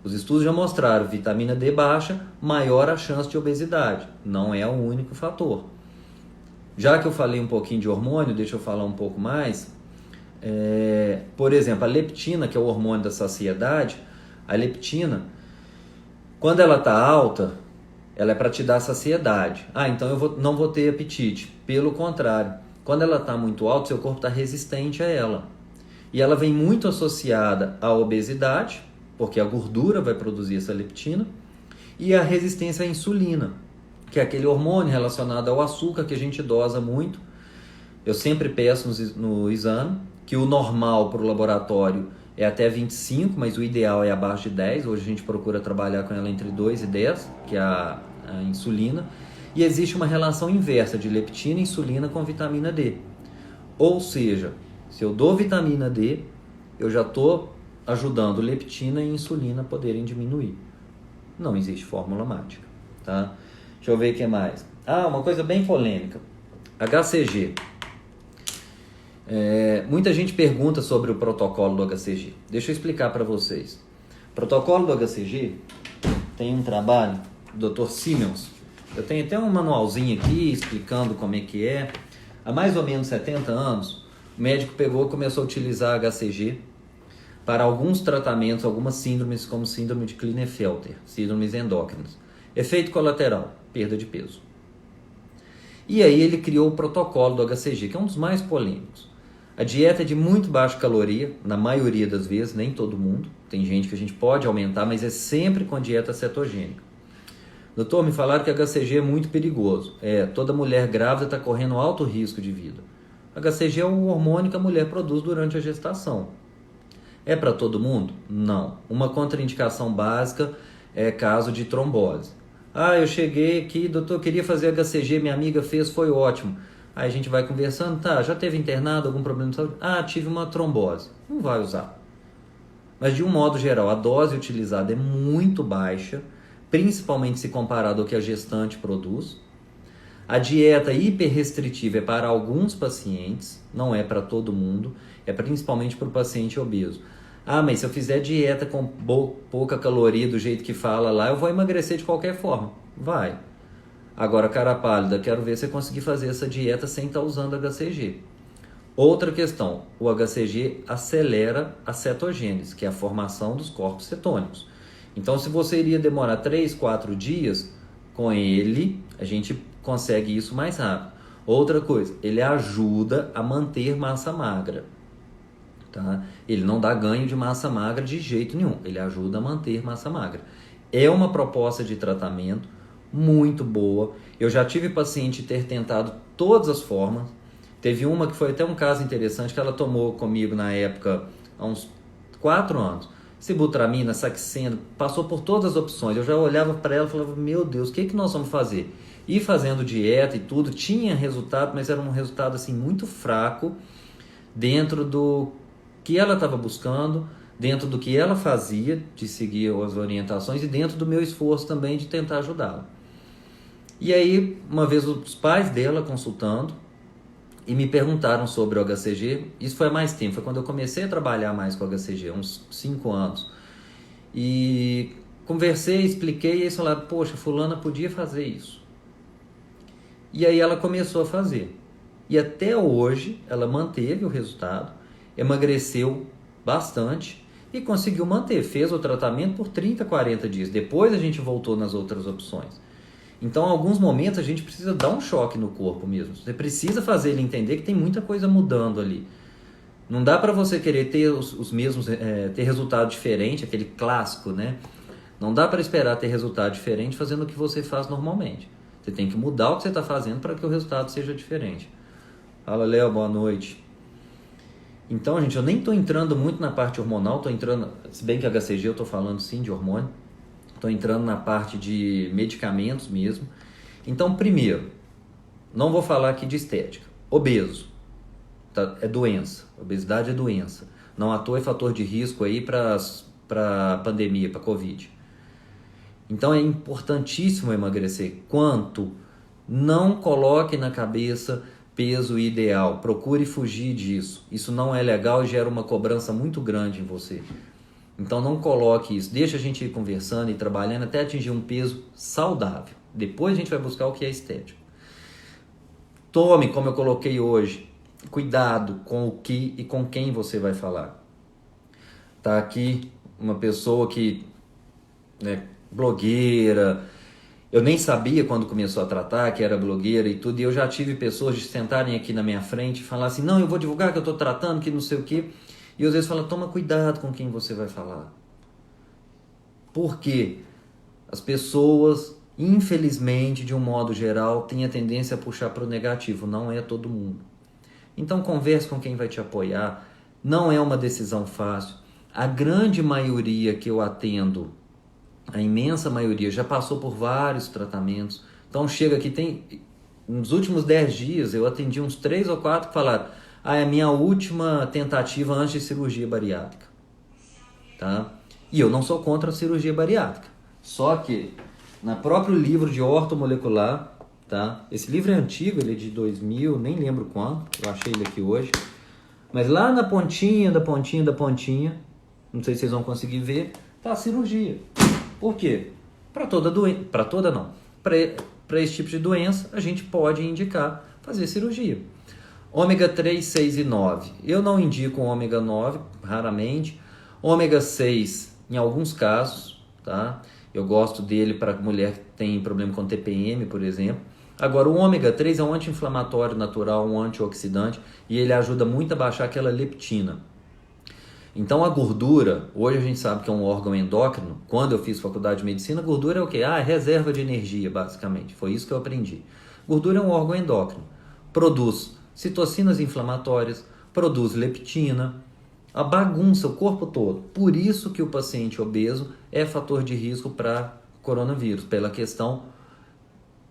Os estudos já mostraram, vitamina D baixa, maior a chance de obesidade. Não é o único fator. Já que eu falei um pouquinho de hormônio, deixa eu falar um pouco mais. Por exemplo, a leptina, que é o hormônio da saciedade, a leptina, quando ela está alta, ela é para te dar saciedade. Então eu não vou ter apetite. Pelo contrário, quando ela está muito alta, seu corpo está resistente a ela. E ela vem muito associada à obesidade, porque a gordura vai produzir essa leptina, e a resistência à insulina, que é aquele hormônio relacionado ao açúcar que a gente dosa muito. Eu sempre peço no exame que o normal para o laboratório é até 25, mas o ideal é abaixo de 10. Hoje a gente procura trabalhar com ela entre 2 e 10, que é a insulina. E existe uma relação inversa de leptina e insulina com vitamina D. Ou seja, se eu dou vitamina D, eu já estou ajudando leptina e insulina a poderem diminuir. Não existe fórmula mágica, tá? Deixa eu ver o que mais. Uma coisa bem polêmica. HCG. Muita gente pergunta sobre o protocolo do HCG. Deixa eu explicar para vocês. O protocolo do HCG tem um trabalho do Dr. Simmons. Eu tenho até um manualzinho aqui explicando como é que é. Há mais ou menos 70 anos, o médico pegou e começou a utilizar HCG para alguns tratamentos, algumas síndromes, como síndrome de Klinefelter, síndromes endócrinas. Efeito colateral, perda de peso. E aí ele criou o protocolo do HCG, que é um dos mais polêmicos. A dieta é de muito baixa caloria, na maioria das vezes, nem todo mundo. Tem gente que a gente pode aumentar, mas é sempre com a dieta cetogênica. Doutor, me falaram que HCG é muito perigoso. Toda mulher grávida está correndo alto risco de vida. HCG é o hormônio que a mulher produz durante a gestação. É para todo mundo? Não. Uma contraindicação básica é caso de trombose. Eu cheguei aqui, doutor, queria fazer HCG, minha amiga fez, foi ótimo. Aí a gente vai conversando, já teve internado, algum problema de saúde? Tive uma trombose. Não vai usar. Mas de um modo geral, a dose utilizada é muito baixa, principalmente se comparado ao que a gestante produz. A dieta hiperrestritiva é para alguns pacientes, não é para todo mundo, é principalmente para o paciente obeso. Mas se eu fizer dieta com pouca caloria do jeito que fala lá, eu vou emagrecer de qualquer forma. Vai. Agora, cara pálida, quero ver se você conseguir fazer essa dieta sem estar usando HCG. Outra questão, o HCG acelera a cetogênese, que é a formação dos corpos cetônicos. Então, se você iria demorar 3, 4 dias, com ele, a gente consegue isso mais rápido. Outra coisa, ele ajuda a manter massa magra. Tá? Ele não dá ganho de massa magra de jeito nenhum, ele ajuda a manter massa magra. É uma proposta de tratamento muito boa. Eu já tive paciente ter tentado todas as formas. Teve uma que foi até um caso interessante, que ela tomou comigo na época, há uns 4 anos. Sibutramina, Saxenda, passou por todas as opções. Eu já olhava para ela e falava, meu Deus, o que nós vamos fazer? E fazendo dieta e tudo, tinha resultado, mas era um resultado assim, muito fraco dentro do que ela estava buscando, dentro do que ela fazia, de seguir as orientações, e dentro do meu esforço também de tentar ajudá-la. E aí, uma vez os pais dela consultando, e me perguntaram sobre o HCG, isso foi há mais tempo, foi quando eu comecei a trabalhar mais com o HCG, uns 5 anos. E conversei, expliquei, e eles falaram, poxa, fulana podia fazer isso. E aí ela começou a fazer. E até hoje, ela manteve o resultado, emagreceu bastante e conseguiu manter. Fez o tratamento por 30, 40 dias. Depois a gente voltou nas outras opções. Então, em alguns momentos, a gente precisa dar um choque no corpo mesmo. Você precisa fazer ele entender que tem muita coisa mudando ali. Não dá para você querer ter os mesmos, ter resultado diferente, aquele clássico, né? Não dá para esperar ter resultado diferente fazendo o que você faz normalmente. Você tem que mudar o que você está fazendo para que o resultado seja diferente. Fala, Léo, boa noite. Então, gente, eu nem estou entrando muito na parte hormonal, estou entrando, se bem que HCG eu estou falando sim de hormônio, estou entrando na parte de medicamentos mesmo. Então, primeiro, não vou falar aqui de estética. Obeso, tá? É doença, obesidade é doença. Não à toa é fator de risco aí para pandemia, para Covid. Então, é importantíssimo emagrecer. Quanto? Não coloque na cabeça peso ideal, procure fugir disso. Isso não é legal e gera uma cobrança muito grande em você. Então não coloque isso, deixa a gente ir conversando e trabalhando até atingir um peso saudável. Depois a gente vai buscar o que é estético. Tome, como eu coloquei hoje, cuidado com o que e com quem você vai falar. Tá aqui uma pessoa que, blogueira. Eu nem sabia quando começou a tratar que era blogueira e tudo, e eu já tive pessoas de sentarem aqui na minha frente e falar assim, não, eu vou divulgar que eu estou tratando, que não sei o quê. E às vezes fala, toma cuidado com quem você vai falar. Por quê? As pessoas, infelizmente, de um modo geral, têm a tendência a puxar para o negativo, não é todo mundo. Então converse com quem vai te apoiar, não é uma decisão fácil. A grande maioria que eu atendo, a imensa maioria já passou por vários tratamentos. Então chega aqui, nos últimos 10 dias eu atendi uns 3 ou 4 que falaram, é a minha última tentativa antes de cirurgia bariátrica. Tá? E eu não sou contra a cirurgia bariátrica. Só que, no próprio livro de ortomolecular, tá? Esse livro é antigo, ele é de 2000, nem lembro quando, eu achei ele aqui hoje. Mas lá na pontinha, não sei se vocês vão conseguir ver, tá a cirurgia. Por quê? Para esse tipo de doença, a gente pode indicar fazer cirurgia. Ômega 3, 6 e 9. Eu não indico o ômega 9, raramente. Ômega 6, em alguns casos, tá? Eu gosto dele para mulher que tem problema com TPM, por exemplo. Agora, o ômega 3 é um anti-inflamatório natural, um antioxidante, e ele ajuda muito a baixar aquela leptina. Então, a gordura, hoje a gente sabe que é um órgão endócrino. Quando eu fiz faculdade de medicina, gordura é o quê? É reserva de energia, basicamente. Foi isso que eu aprendi. Gordura é um órgão endócrino. Produz citocinas inflamatórias, produz leptina, a bagunça o corpo todo. Por isso que o paciente obeso é fator de risco para coronavírus, pela questão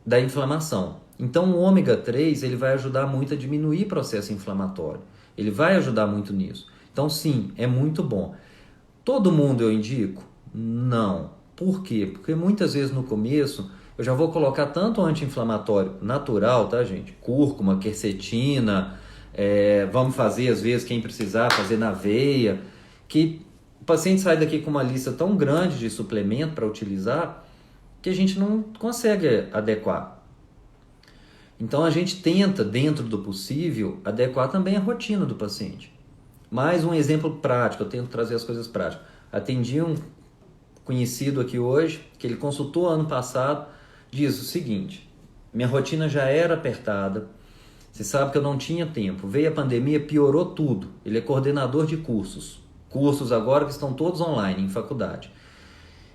da inflamação. Então o ômega 3 ele vai ajudar muito a diminuir o processo inflamatório. Ele vai ajudar muito nisso. Então sim, é muito bom. Todo mundo eu indico? Não. Por quê? Porque muitas vezes no começo eu já vou colocar tanto anti-inflamatório natural, tá, gente? Cúrcuma, quercetina, vamos fazer, às vezes, quem precisar, fazer na veia, que o paciente sai daqui com uma lista tão grande de suplemento para utilizar que a gente não consegue adequar. Então, a gente tenta, dentro do possível, adequar também a rotina do paciente. Mais um exemplo prático, eu tento trazer as coisas práticas. Atendi um conhecido aqui hoje, que ele consultou ano passado, diz o seguinte: minha rotina já era apertada, você sabe que eu não tinha tempo, veio a pandemia, piorou tudo. Ele é coordenador de cursos agora que estão todos online, em faculdade.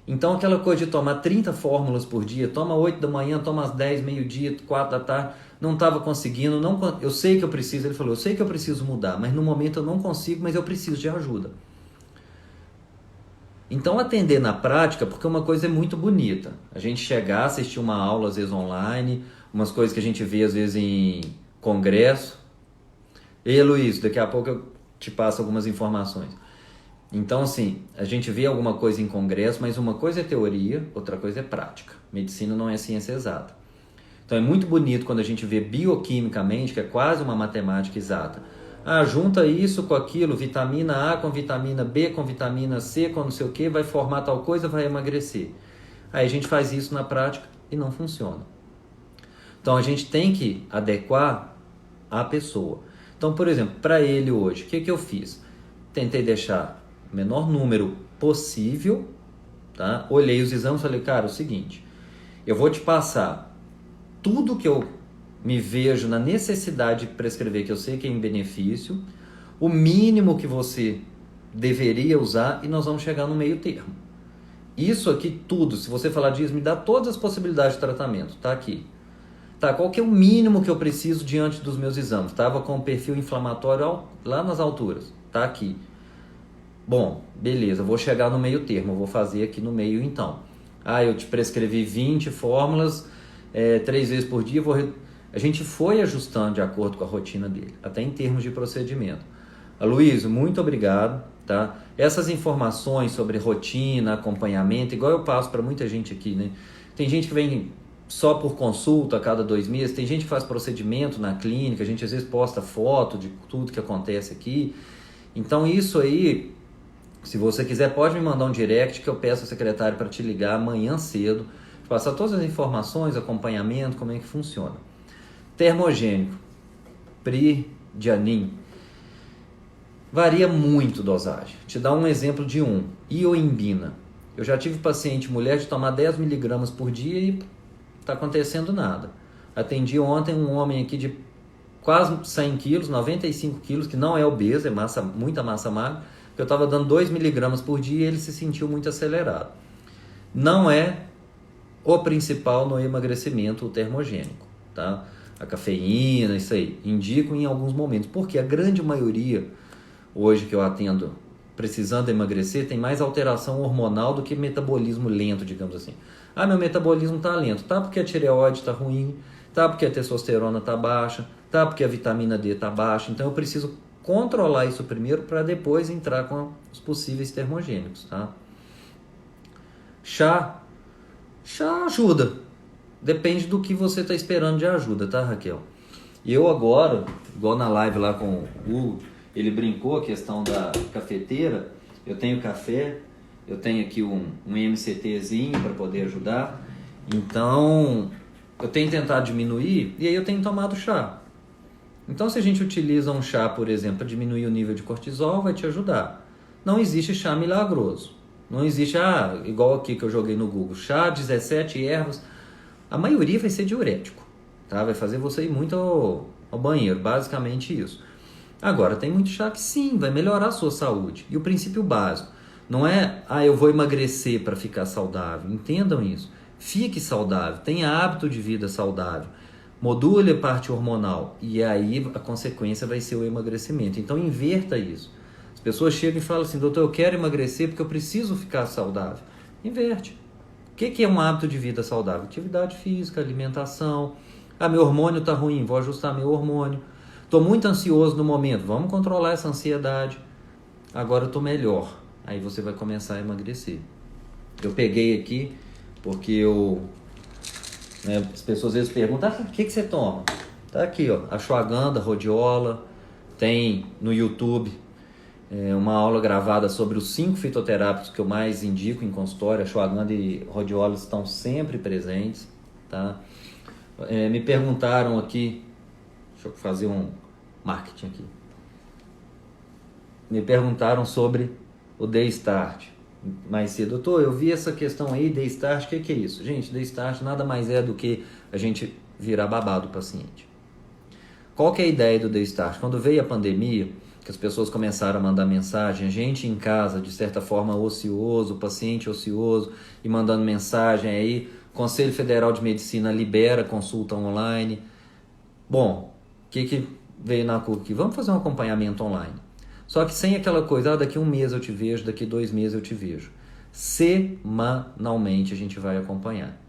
Então aquela coisa de tomar 30 fórmulas por dia, toma 8 da manhã, toma às 10, meio-dia, 4 da tarde, não estava conseguindo, eu sei que eu preciso, ele falou, eu sei que eu preciso mudar, mas no momento eu não consigo, mas eu preciso de ajuda. Então atender na prática, porque uma coisa é muito bonita, a gente chegar, assistir uma aula às vezes online, umas coisas que a gente vê às vezes em congresso. E Luiz, daqui a pouco eu te passo algumas informações. Então assim, a gente vê alguma coisa em congresso, mas uma coisa é teoria, outra coisa é prática. Medicina não é ciência exata. Então é muito bonito quando a gente vê bioquimicamente, que é quase uma matemática exata. Junta isso com aquilo, vitamina A com vitamina B, com vitamina C, com não sei o que, vai formar tal coisa, vai emagrecer. Aí a gente faz isso na prática e não funciona. Então a gente tem que adequar a pessoa. Então, por exemplo, para ele hoje, o que eu fiz? Tentei deixar o menor número possível, tá? Olhei os exames e falei, cara, é o seguinte, eu vou te passar tudo que eu me vejo na necessidade de prescrever, que eu sei que é em benefício, o mínimo que você deveria usar e nós vamos chegar no meio termo. Isso aqui tudo, se você falar disso, me dá todas as possibilidades de tratamento, tá aqui. Tá, qual que é o mínimo que eu preciso diante dos meus exames? Estava com o perfil inflamatório lá nas alturas, tá aqui. Bom, beleza, vou chegar no meio termo, eu vou fazer aqui no meio então. Eu te prescrevi 20 fórmulas, 3 vezes por dia, A gente foi ajustando de acordo com a rotina dele, até em termos de procedimento. Aloysio, muito obrigado, tá? Essas informações sobre rotina, acompanhamento, igual eu passo para muita gente aqui, né? Tem gente que vem só por consulta a cada 2 meses, tem gente que faz procedimento na clínica, a gente às vezes posta foto de tudo que acontece aqui. Então isso aí, se você quiser, pode me mandar um direct que eu peço ao secretário para te ligar amanhã cedo, passar todas as informações, acompanhamento, como é que funciona. Termogênico, Pridianin, varia muito dosagem. Te dar um exemplo de ioimbina. Eu já tive paciente mulher de tomar 10 miligramas por dia e está acontecendo nada. Atendi ontem um homem aqui de quase 100 quilos, 95 quilos, que não é obeso, é muita massa magra, que eu estava dando 2 miligramas por dia e ele se sentiu muito acelerado. Não é o principal no emagrecimento, o termogênico, tá? A cafeína, isso aí, indico em alguns momentos, porque a grande maioria, hoje que eu atendo, precisando emagrecer, tem mais alteração hormonal do que metabolismo lento, digamos assim. Meu metabolismo está lento, tá porque a tireoide está ruim, tá porque a testosterona está baixa, tá porque a vitamina D está baixa, então eu preciso controlar isso primeiro para depois entrar com os possíveis termogênicos, tá? Chá ajuda. Depende do que você está esperando de ajuda, tá, Raquel? E eu agora, igual na live lá com o Hugo, ele brincou a questão da cafeteira. Eu tenho café, eu tenho aqui um MCTzinho para poder ajudar. Então, eu tenho tentado diminuir e aí eu tenho tomado chá. Então, se a gente utiliza um chá, por exemplo, para diminuir o nível de cortisol, vai te ajudar. Não existe chá milagroso. Não existe, igual aqui que eu joguei no Google, chá 17 ervas. A maioria vai ser diurético, tá? Vai fazer você ir muito ao banheiro, basicamente isso. Agora, tem muito chá que sim, vai melhorar a sua saúde. E o princípio básico não é, eu vou emagrecer para ficar saudável. Entendam isso. Fique saudável, tenha hábito de vida saudável. Module a parte hormonal e aí a consequência vai ser o emagrecimento. Então inverta isso. As pessoas chegam e falam assim, doutor, eu quero emagrecer porque eu preciso ficar saudável. Inverte. O que é um hábito de vida saudável? Atividade física, alimentação. Meu hormônio está ruim, vou ajustar meu hormônio. Estou muito ansioso no momento, vamos controlar essa ansiedade. Agora eu estou melhor. Aí você vai começar a emagrecer. Eu peguei aqui porque as pessoas às vezes perguntam, o que você toma? Tá aqui, ó, ashwagandha, rhodiola, tem no YouTube uma aula gravada sobre os 5 fitoterápicos que eu mais indico em consultório. Ashwagandha e rhodiola estão sempre presentes, tá? Me perguntaram aqui, deixa eu fazer um marketing aqui. Me perguntaram sobre o Daystart mais cedo. Doutor, eu vi essa questão aí, Daystart, o que é isso? Gente, Daystart nada mais é do que a gente virar babado do paciente. Qual que é a ideia do Daystart? Quando veio a pandemia, que as pessoas começaram a mandar mensagem, a gente em casa, de certa forma, ocioso, o paciente ocioso, e mandando mensagem aí, Conselho Federal de Medicina libera consulta online. Bom, o que veio na CUC? Vamos fazer um acompanhamento online. Só que sem aquela coisa, daqui 1 mês eu te vejo, daqui 2 meses eu te vejo. Semanalmente a gente vai acompanhar.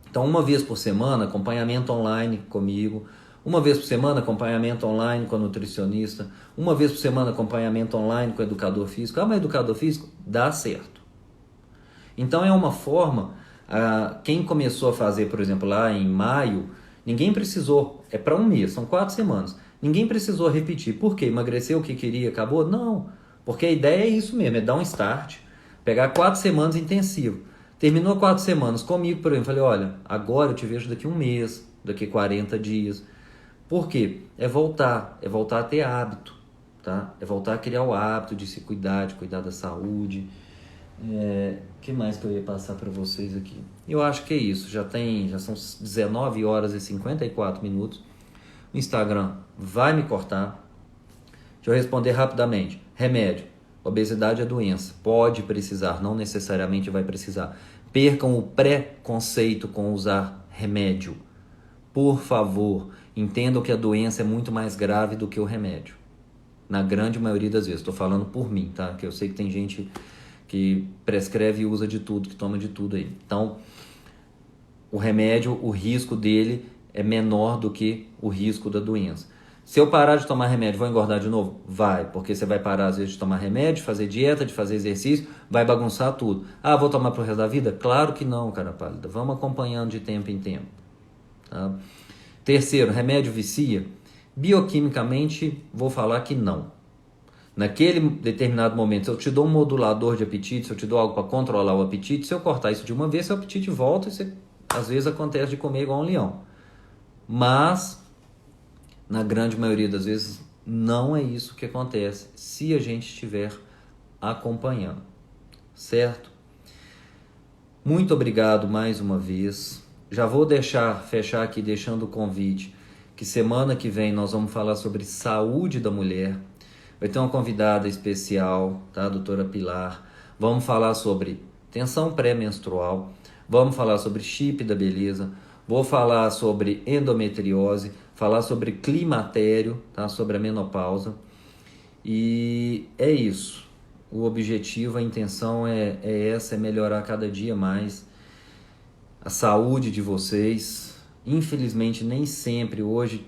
Então, 1 vez por semana, acompanhamento online comigo. 1 vez por semana, acompanhamento online com a nutricionista. 1 vez por semana, acompanhamento online com o educador físico. Mas educador físico dá certo. Então, é uma forma, quem começou a fazer, por exemplo, lá em maio, ninguém precisou, é para 1 mês, são 4 semanas. Ninguém precisou repetir. Por quê? Emagreceu o que queria, acabou? Não. Porque a ideia é isso mesmo, é dar um start, pegar 4 semanas intensivo. Terminou 4 semanas comigo, por exemplo, falei, olha, agora eu te vejo daqui 1 mês, daqui 40 dias. Por quê? É voltar a ter hábito, tá? É voltar a criar o hábito de se cuidar, de cuidar da saúde. O que mais que eu ia passar para vocês aqui? Eu acho que é isso, já são 19 horas e 54 minutos. O Instagram vai me cortar. Deixa eu responder rapidamente. Remédio. Obesidade é doença. Pode precisar, não necessariamente vai precisar. Percam o preconceito com usar remédio. Por favor, entendam que a doença é muito mais grave do que o remédio. Na grande maioria das vezes. Estou falando por mim, tá? Que eu sei que tem gente que prescreve e usa de tudo, que toma de tudo aí. Então, o remédio, o risco dele é menor do que o risco da doença. Se eu parar de tomar remédio, vou engordar de novo? Vai, porque você vai parar às vezes de tomar remédio, de fazer dieta, de fazer exercício, vai bagunçar tudo. Vou tomar pro resto da vida? Claro que não, cara pálida. Vamos acompanhando de tempo em tempo. Tá? Terceiro, remédio vicia? Bioquimicamente, vou falar que não. Naquele determinado momento, se eu te dou um modulador de apetite, se eu te dou algo para controlar o apetite, se eu cortar isso de uma vez, seu apetite volta e você, às vezes acontece de comer igual um leão. Mas, na grande maioria das vezes, não é isso que acontece se a gente estiver acompanhando, certo? Muito obrigado mais uma vez. Já vou fechar aqui deixando o convite que semana que vem nós vamos falar sobre saúde da mulher. Vai ter uma convidada especial, tá? A doutora Pilar. Vamos falar sobre tensão pré-menstrual. Vamos falar sobre chip da beleza. Vou falar sobre endometriose, falar sobre climatério, tá? Sobre a menopausa. E é isso. O objetivo, a intenção é essa, é melhorar cada dia mais a saúde de vocês. Infelizmente, nem sempre. Hoje,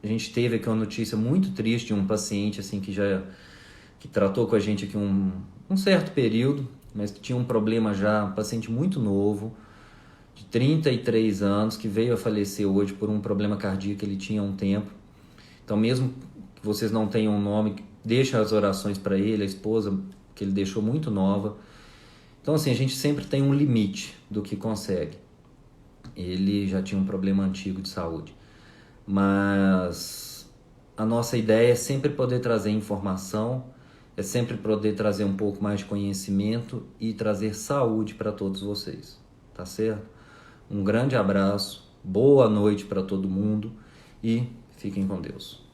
a gente teve aqui uma notícia muito triste de um paciente assim, que tratou com a gente aqui um certo período, mas que tinha um problema já, um paciente muito novo, de 33 anos, que veio a falecer hoje por um problema cardíaco que ele tinha há um tempo. Então, mesmo que vocês não tenham um nome, deixa as orações para ele, a esposa que ele deixou muito nova. Então, assim, a gente sempre tem um limite do que consegue. Ele já tinha um problema antigo de saúde. mas a nossa ideia é sempre poder trazer informação, é sempre poder trazer um pouco mais de conhecimento e trazer saúde para todos vocês, tá certo? Um grande abraço, boa noite para todo mundo e fiquem com Deus.